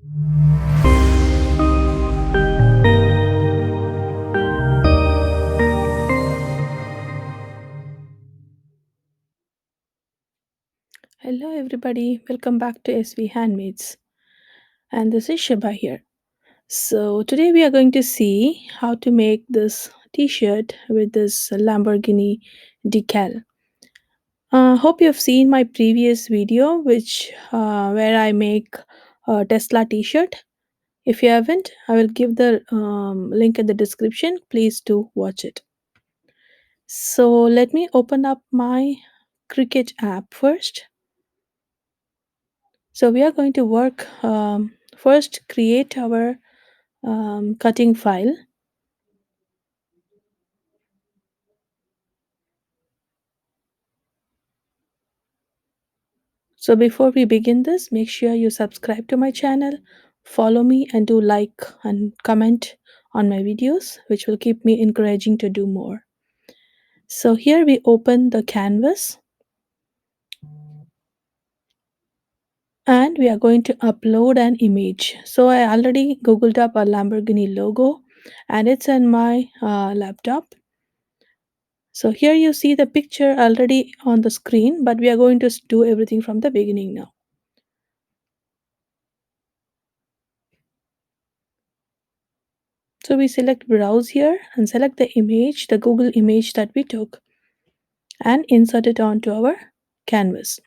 Hello, everybody. Welcome back to SV Handmaids. And this is Shaba here. So, today we are going to see how to make this t shirt with this Lamborghini decal. Hope you've seen my previous video, where I make a Tesla t shirt. If you haven't, I will give the link in the description. Please do watch it. So, let me open up my Cricut app first. So we are going to work first create our cutting file. So before we begin this, make sure you subscribe to my channel, follow me, and do like and comment on my videos, which will keep me encouraging to do more. So here we open the canvas and we are going to upload an image. So I already googled up a Lamborghini logo and it's in my laptop. So here you see the picture already on the screen, but we are going to do everything from the beginning now. So we select browse here and select the image, the Google image that we took, and insert it onto our canvas.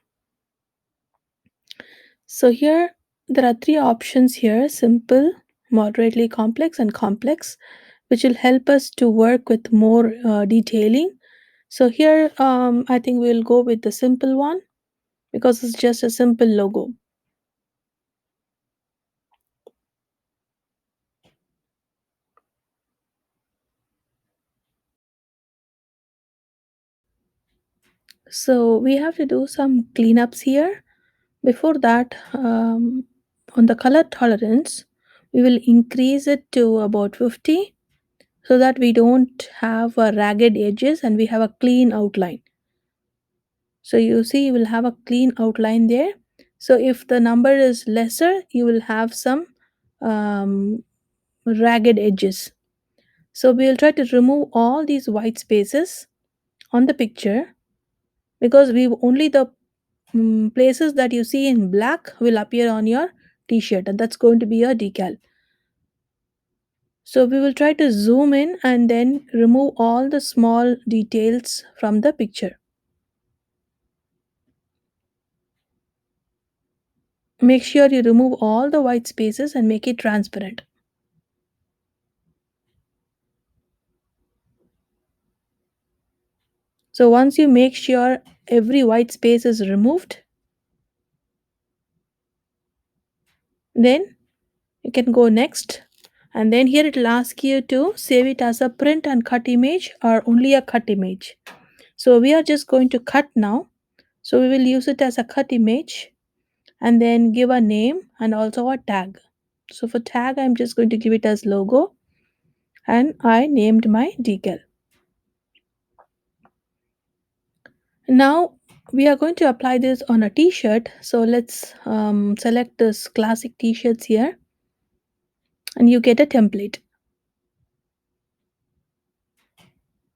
So here there are three options here: simple, moderately complex, and complex, which will help us to work with more detailing. So here I think we'll go with the simple one because it's just a simple logo. So we have to do some cleanups here. Before that, on the color tolerance, we will increase it to about 50 so that we don't have ragged edges and we have a clean outline. So you see, you will have a clean outline there. So if the number is lesser, you will have some um, ragged edges. So we will try to remove all these white spaces on the picture because we only the places that you see in black will appear on your t-shirt, and that's going to be your decal. So we will try to zoom in and then remove all the small details from the picture. Make sure you remove all the white spaces and make it transparent. So once you make sure every white space is removed, then you can go next, and then here it will ask you to save it as a print and cut image or only a cut image. So we are just going to cut now. So we will use it as a cut image and then give a name and also a tag. So for tag, I'm just going to give it as logo and I named my decal. Now we are going to apply this on a t-shirt. So let's select this classic t-shirts here and you get a template.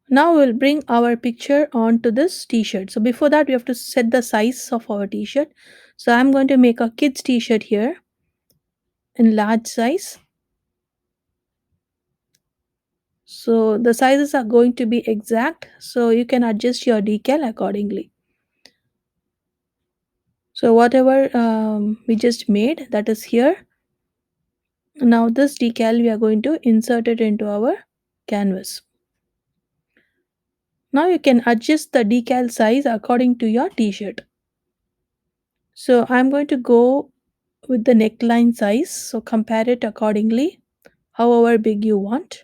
Now we'll bring our picture onto this t-shirt. So before that, we have to set the size of our t-shirt. So I'm going to make a kids t-shirt here in large size. So the sizes are going to be exact, so you can adjust your decal accordingly. So whatever we just made, that is here. Now this decal we are going to insert it into our canvas. Now you can adjust the decal size according to your t-shirt. So I'm going to go with the neckline size, so compare it accordingly, however big you want.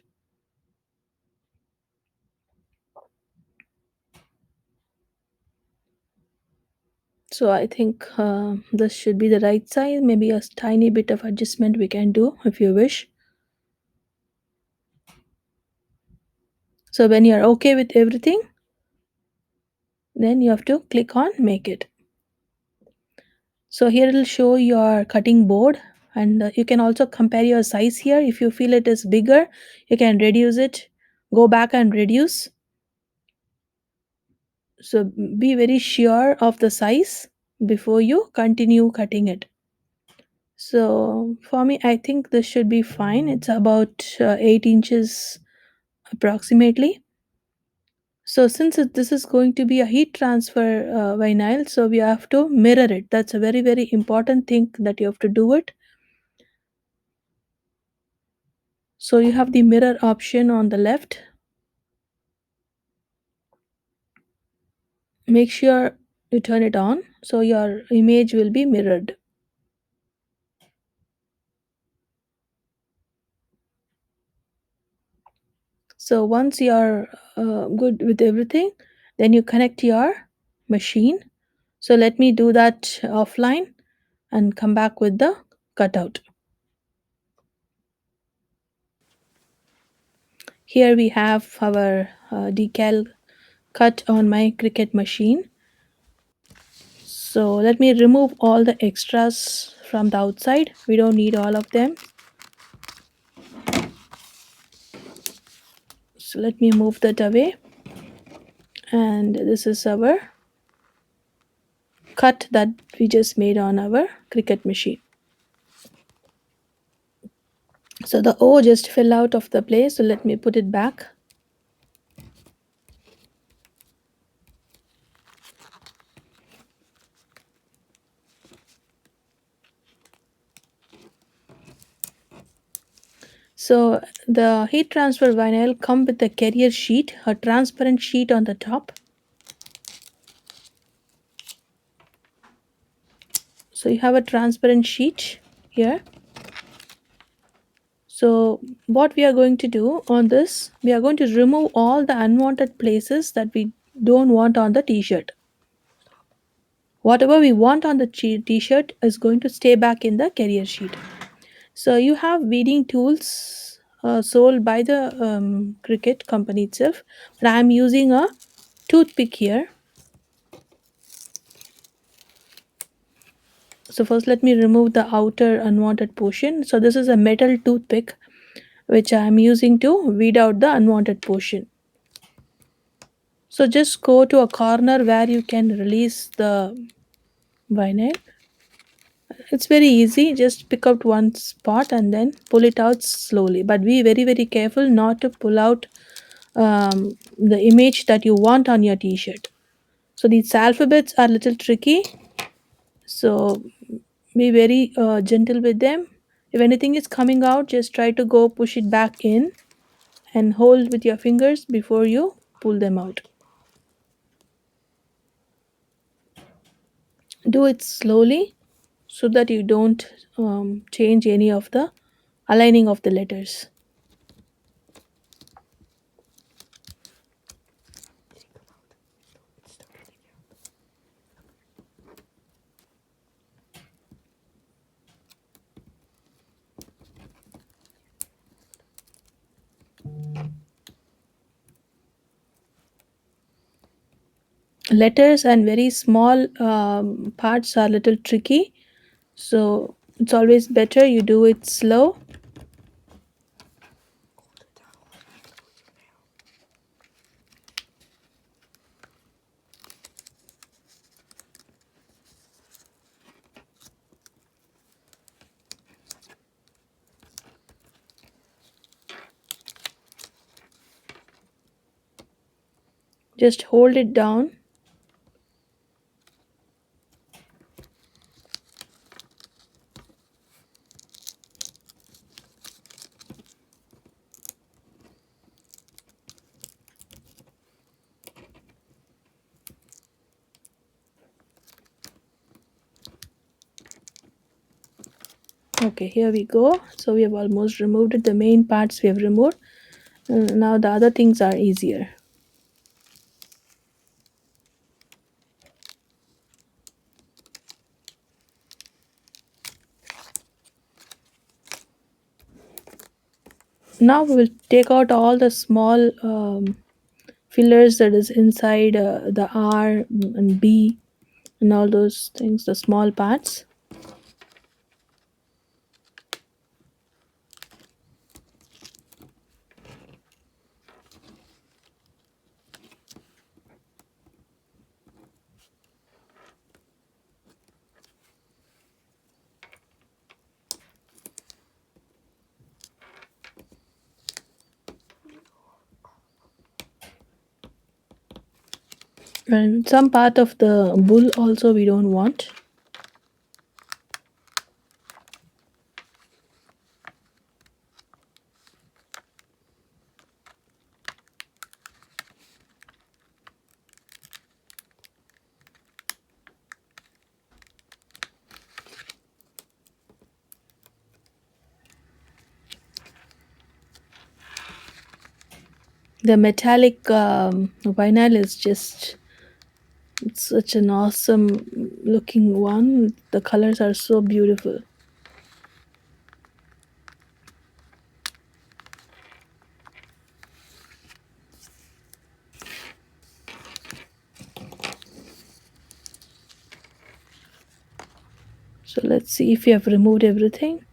So I think this should be the right size. Maybe a tiny bit of adjustment we can do if you wish. So when you are okay with everything, then you have to click on make it. So here it will show your cutting board And you can also compare your size here. If you feel it is bigger, you can reduce it, go back and reduce. So be very sure of the size before you continue cutting it. So for me, I think this should be fine. It's about 8 inches approximately. So since this is going to be a heat transfer vinyl, so we have to mirror it. That's a very, very important thing that you have to do it. So you have the mirror option on the left. Make sure you turn it on so your image will be mirrored. So once you're good with everything, then you connect your machine. So let me do that offline and come back with the cutout. Here we have our decal cut on my Cricut machine. So let me remove all the extras from the outside. We don't need all of them. So let me move that away. And this is our cut that we just made on our Cricut machine. So the O just fell out of the place. So let me put it back. So the heat transfer vinyl come with a carrier sheet, a transparent sheet on the top. So you have a transparent sheet here. So what we are going to do on this, we are going to remove all the unwanted places that we don't want on the t-shirt. Whatever we want on the t-shirt is going to stay back in the carrier sheet. So you have weeding tools sold by the Cricut company itself, but I am using a toothpick here. So first let me remove the outer unwanted portion. So this is a metal toothpick which I am using to weed out the unwanted portion. So just go to a corner where you can release the vinyl. It's very easy. Just pick up one spot and then pull it out slowly. But be very, very careful not to pull out the image that you want on your t-shirt. So these alphabets are a little tricky. So be very gentle with them. If anything is coming out, just try to go push it back in and hold with your fingers before you pull them out. Do it slowly so that you don't change any of the aligning of the letters. Letters and very small parts are a little tricky, so it's always better you do it slow. Just hold it down. Okay, here we go. So we have almost removed it. The main parts we have removed. Now the other things are easier. Now we will take out all the small fillers that is inside the R and B and all those things, the small parts. And some part of the bull also we don't want. The metallic vinyl is just, it's such an awesome looking one. The colors are so beautiful. So let's see if you have removed everything.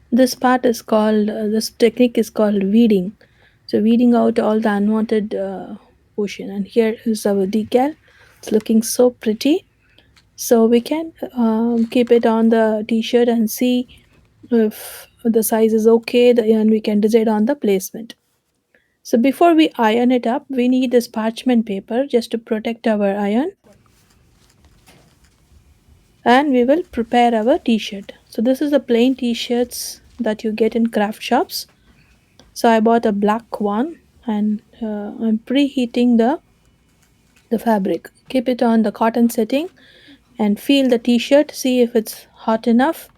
This part is called, this technique is called weeding. So weeding out all the unwanted portion. And here is our decal. It's looking so pretty. So we can keep it on the t-shirt and see if the size is okay, and we can decide on the placement. So before we iron it up, we need this parchment paper just to protect our iron, and we will prepare our t-shirt. So this is the plain t-shirts that you get in craft shops. So I bought a black one, and I'm preheating the fabric. Keep it on the cotton setting and feel the t-shirt, see if it's hot enough.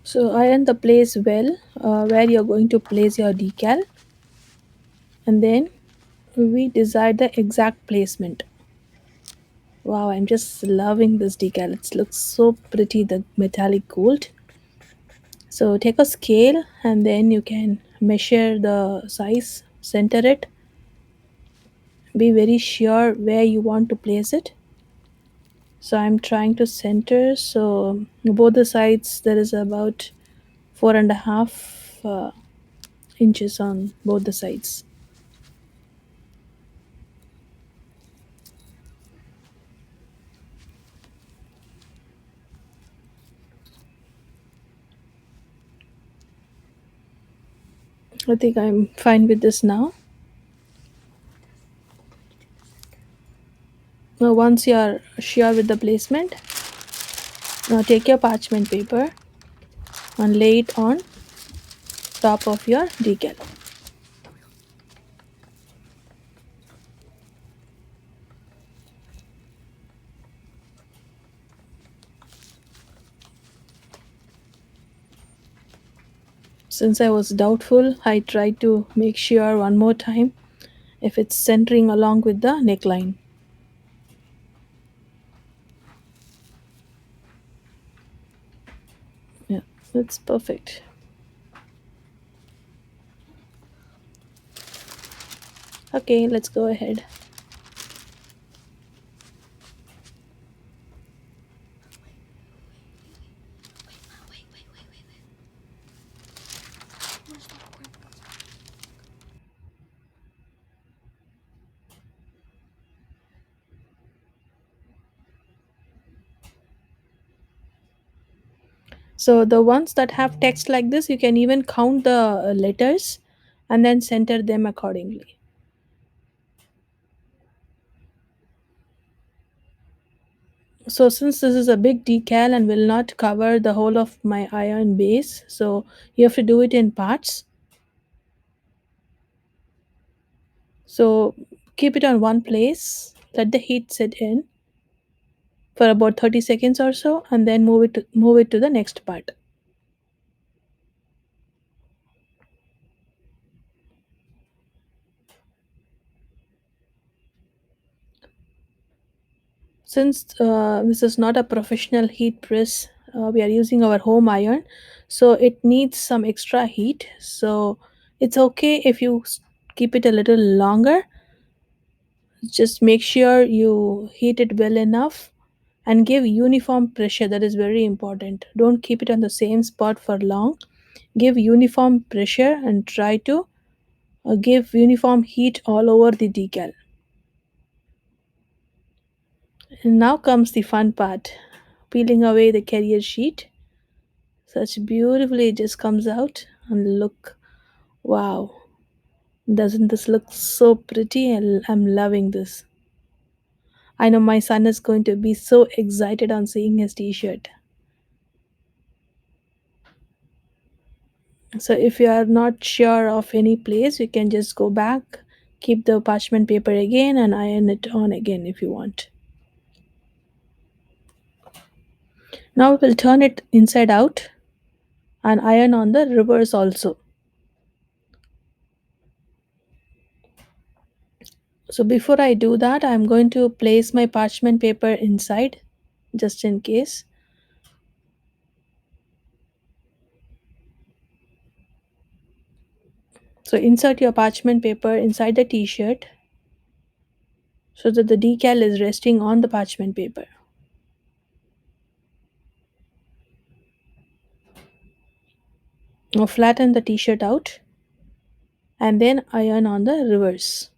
So iron the place well, where you're going to place your decal, and then we decide the exact placement. Wow, I'm just loving this decal. It looks so pretty, the metallic gold. So take a scale and then you can measure the size, center it, be very sure where you want to place it. So I'm trying to center, so both the sides there is about 4.5 inches on both the sides. I think I'm fine with this now. Now once you are sure with the placement, now take your parchment paper and lay it on top of your decal. Since I was doubtful, I tried to make sure one more time if it's centering along with the neckline. Yeah, that's perfect. Okay, let's go ahead. So the ones that have text like this, you can even count the letters and then center them accordingly. So since this is a big decal and will not cover the whole of my iron base, so you have to do it in parts. So keep it on one place, let the heat set in for about 30 seconds or so, and then move it to the next part. Since this is not a professional heat press, we are using our home iron, so it needs some extra heat. So it's okay if you keep it a little longer. Just make sure you heat it well enough and give uniform pressure. That is very important. Don't keep it on the same spot for long. Give uniform pressure and try to give uniform heat all over the decal. And now comes the fun part, peeling away the carrier sheet. Such beautifully it just comes out. And look, wow, doesn't this look so pretty? I'm loving this. I know my son is going to be so excited on seeing his t-shirt. So if you are not sure of any place, you can just go back, keep the parchment paper again and iron it on again if you want. Now we'll turn it inside out and iron on the reverse also. So before I do that, I'm going to place my parchment paper inside just in case. So insert your parchment paper inside the t-shirt so that the decal is resting on the parchment paper. Now flatten the t-shirt out and then iron on the reverse.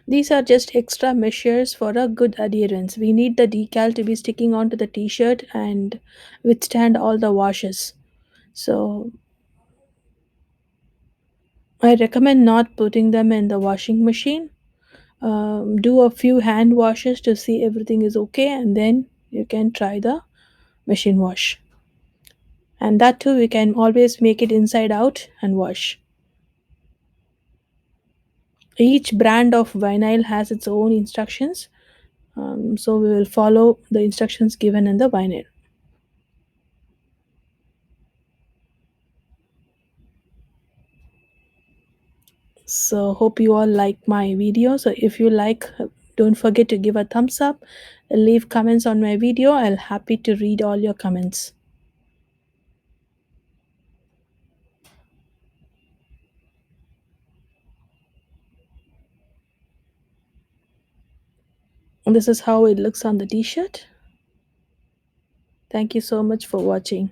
These are just extra measures for a good adherence. We need the decal to be sticking onto the t-shirt and withstand all the washes. So I recommend not putting them in the washing machine. Do a few hand washes to see everything is okay, and then you can try the machine wash. And that too, we can always make it inside out and wash. Each brand of vinyl has its own instructions, so we will follow the instructions given in the vinyl. So hope you all like my video. So if you like, don't forget to give a thumbs up, leave comments on my video. I'll happy to read all your comments. And this is how it looks on the t-shirt. Thank you so much for watching.